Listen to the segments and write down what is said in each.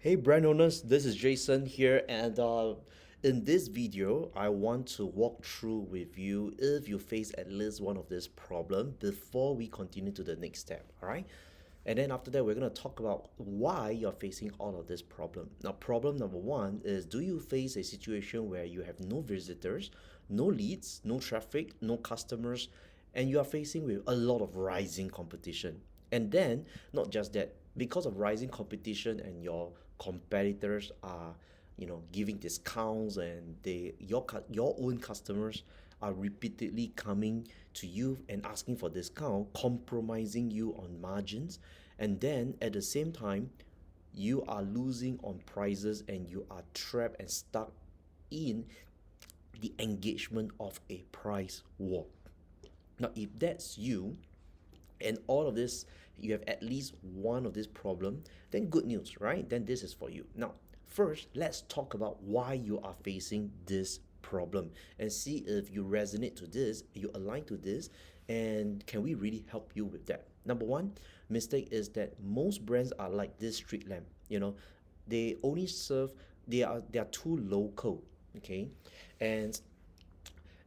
Hey brand owners, this is Jason here, and in this video, I want to walk through with you if you face at least one of this problem before we continue to the next step. All right, and then after that, we're gonna talk about why you're facing all of this problem. Now, problem number one is: do you face a situation where you have no visitors, no leads, no traffic, no customers, and you are facing with a lot of rising competition? And then, not just that, because of rising competition and your competitors are, giving discounts, and your own customers are repeatedly coming to you and asking for discount, compromising you on margins, and then at the same time, you are losing on prices and you are trapped and stuck in the engagement of a price war. Now, if that's you, and all of this, you have at least one of this problem, then good news, right? Then this is for you. Now, first, let's talk about why you are facing this problem and see if you resonate to this, you align to this, and can we really help you with that. Number one mistake is that most brands are like this street lamp. They only serve, they are too local. Okay, and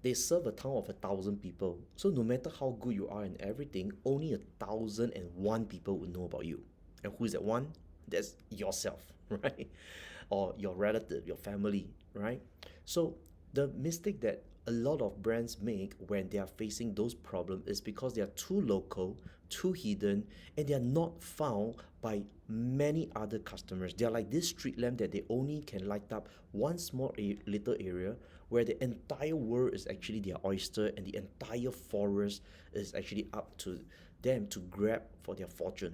they serve a town of 1,000 people. So no matter how good you are and everything, only 1,001 people would know about you. And who is that one? That's yourself, right? Or your relative, your family, right? So the mistake that a lot of brands make when they are facing those problems is because they are too local, too hidden, and they are not found by many other customers. They are like this street lamp that they only can light up one small little area, where the entire world is actually their oyster, and the entire forest is actually up to them to grab for their fortune.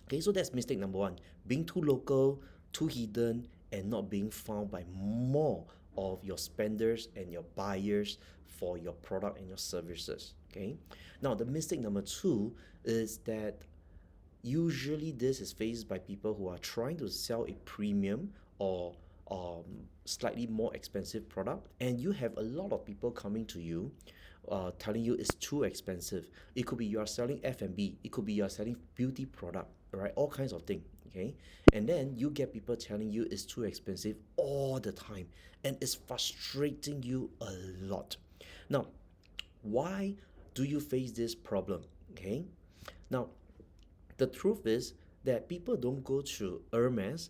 Okay, so that's mistake number one: being too local, too hidden, and not being found by more of your spenders and your buyers for your product and your services. Okay, now the mistake number two is that usually this is faced by people who are trying to sell a premium or slightly more expensive product, and you have a lot of people coming to you telling you it's too expensive. It could be you are selling F&B, it could be you are selling beauty product, right? All kinds of things. Okay, and then you get people telling you it's too expensive all the time, and it's frustrating you a lot. Now, why do you face this problem? Okay, now the truth is that people don't go to Hermes,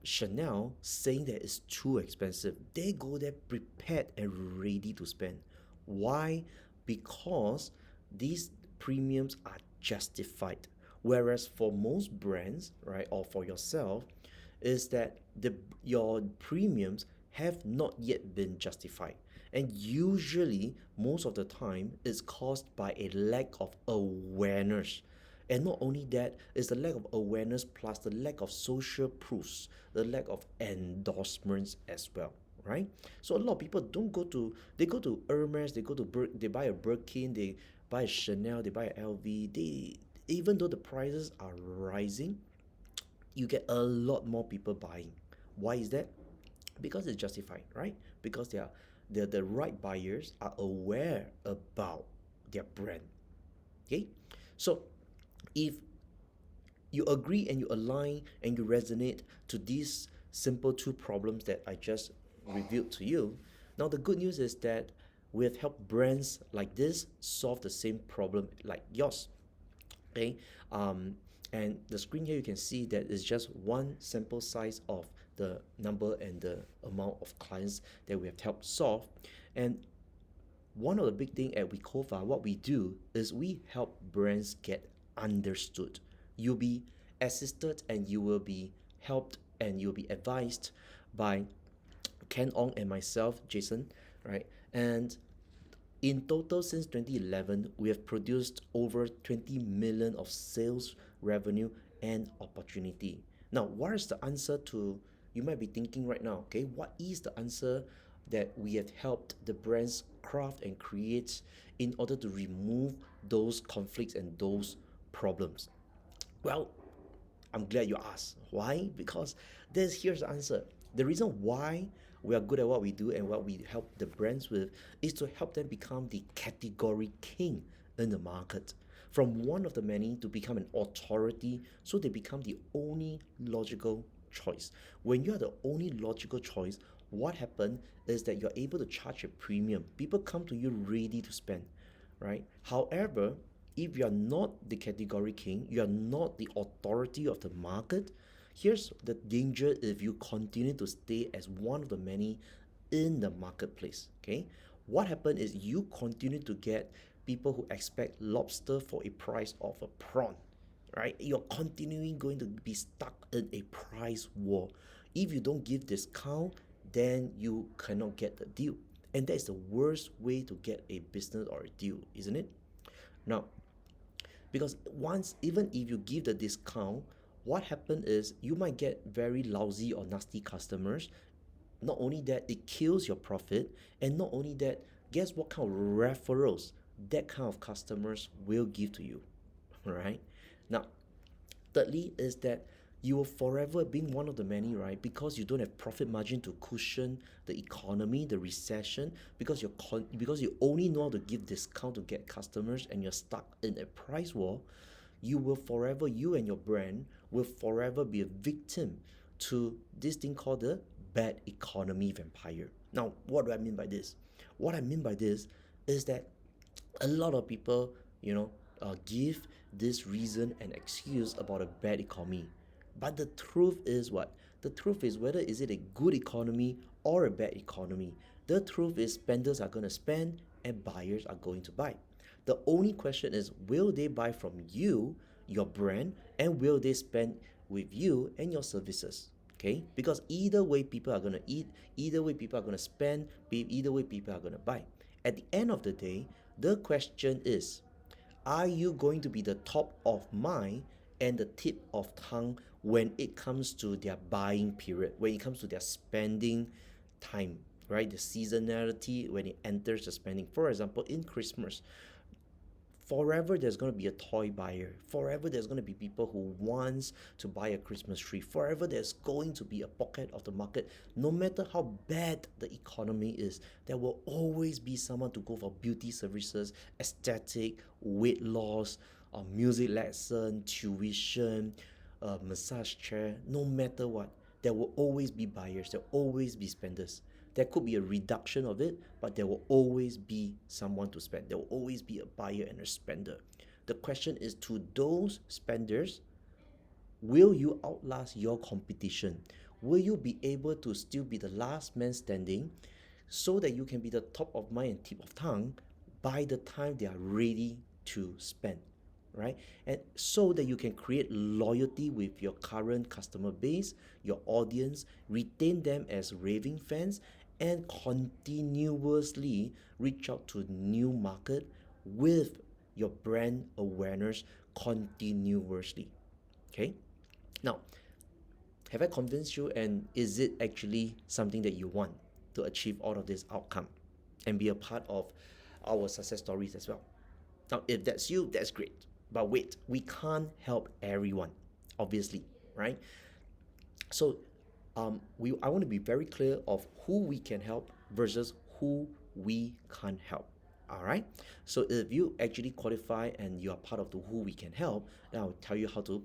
Chanel, saying that it's too expensive. They go there prepared and ready to spend. Why? Because these premiums are justified. Whereas for most brands, right, or for yourself, is that your premiums have not yet been justified. And usually, most of the time, it's caused by a lack of awareness. And not only that, it's the lack of awareness plus the lack of social proofs, the lack of endorsements as well, right? So a lot of people don't go to, they go to Hermes, they buy a Birkin, they buy a Chanel, they buy a LV. Even though the prices are rising, you get a lot more people buying. Why is that? Because it's justified, right? Because the right buyers are aware about their brand. Okay, so if you agree and you align and you resonate to these simple two problems that I just revealed to you, now the good news is that we have helped brands like this solve the same problem like yours. Okay, and the screen here, you can see that it's just one sample size of the number and the amount of clients that we have helped solve. And one of the big thing at Wekova, what we do is we help brands get understood. You'll be assisted and you will be helped and you'll be advised by Ken Ong and myself, Jason, right? And in total, since 2011, we have produced over 20 million of sales revenue and opportunity. Now, what is the answer to, you might be thinking right now, okay, what is the answer that we have helped the brands craft and create in order to remove those conflicts and those problems? Well, I'm glad you asked. Why? Because here's the answer. The reason why we are good at what we do and what we help the brands with is to help them become the category king in the market. From one of the many to become an authority, so they become the only logical choice. When you are the only logical choice, what happens is that you're able to charge a premium. People come to you ready to spend, right? However, if you are not the category king, you are not the authority of the market, here's the danger if you continue to stay as one of the many in the marketplace. Okay, what happened is you continue to get people who expect lobster for a price of a prawn, right? You're continuing going to be stuck in a price war. If you don't give discount, then you cannot get the deal, and that is the worst way to get a business or a deal, isn't it? Now, because once, even if you give the discount, what happens is you might get very lousy or nasty customers. Not only that, it kills your profit, and not only that, guess what kind of referrals that kind of customers will give to you, right? Now, thirdly is that you will forever being one of the many, right? Because you don't have profit margin to cushion the economy, the recession, because because you only know how to give discount to get customers, and you're stuck in a price war. You will forever, you and your brand will forever be a victim to this thing called the bad economy vampire. Now, what do I mean by this? What I mean by this is that a lot of people, give this reason and excuse about a bad economy. But the truth is what? The truth is, whether is it a good economy or a bad economy, the truth is spenders are going to spend and buyers are going to buy. The only question is, will they buy from you, your brand, and will they spend with you and your services? Okay, because either way people are going to eat, either way people are going to spend, either way people are going to buy. At the end of the day, the question is, are you going to be the top of mind and the tip of tongue when it comes to their buying period, when it comes to their spending time, right? The seasonality when it enters the spending. For example, in Christmas, forever there's going to be a toy buyer, forever there's going to be people who wants to buy a Christmas tree, forever there's going to be a pocket of the market. No matter how bad the economy is, there will always be someone to go for beauty services, aesthetic, weight loss, music lesson, tuition, massage chair. No matter what, there will always be buyers, there will always be spenders. There could be a reduction of it, but there will always be someone to spend. There will always be a buyer and a spender. The question is, to those spenders, will you outlast your competition? Will you be able to still be the last man standing so that you can be the top of mind and tip of tongue by the time they are ready to spend? Right? And so that you can create loyalty with your current customer base, your audience, retain them as raving fans, and continuously reach out to new market with your brand awareness continuously. Okay? Now, have I convinced you, and is it actually something that you want to achieve all of this outcome and be a part of our success stories as well? Now, if that's you, that's great. But wait, we can't help everyone, obviously, right? So, I want to be very clear of who we can help versus who we can't help. All right. So, if you actually qualify and you are part of the who we can help, then I'll tell you how to